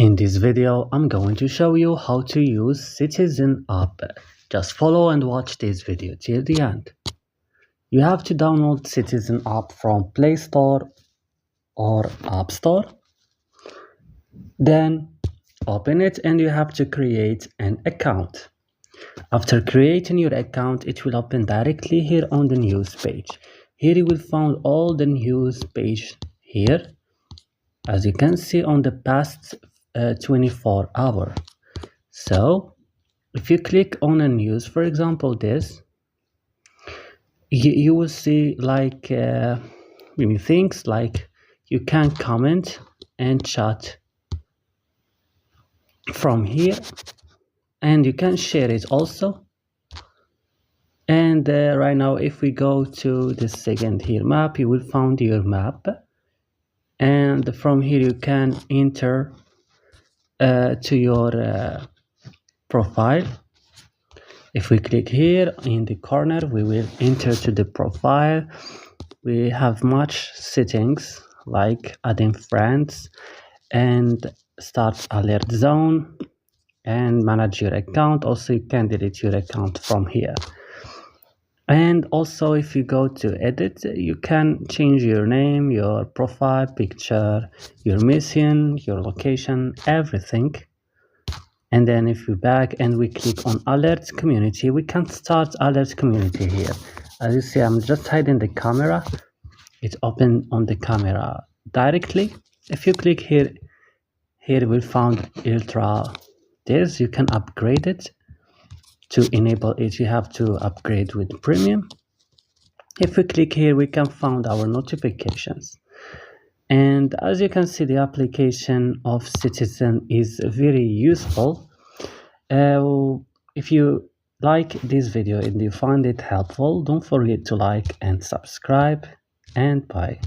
In this video, I'm going to show you how to use Citizen app. Just follow and watch this video till the end. You have to download Citizen app from Play Store or App Store. Then open it and you have to create an account. After creating your account, it will open directly here on the news page. Here you will find all the news page here, as you can see on the past 24 hours. So if you click on a news, for example this, you will see like many things, like you can comment and chat from here, and you can share it also. And right now, if we go to the second here map, you will find your map, and from here you can enter to your profile. If we click here in the corner, we will enter to the profile. We have much settings like adding friends and start alert zone and manage your account. Also, you can delete your account from here. And also, if you go to edit, you can change your name, your profile picture, your mission, your location, everything. And then if we back and we click on alert community, we can start alert community here. As you see, I'm just hiding the camera. It's open on the camera directly. If you click here we'll find ultra. This you can upgrade it. To enable it, you have to upgrade with premium. If we click here, we can find our notifications. And as you can see, the application of Citizen is very useful. If you like this video and you find it helpful, don't forget to like and subscribe, and bye.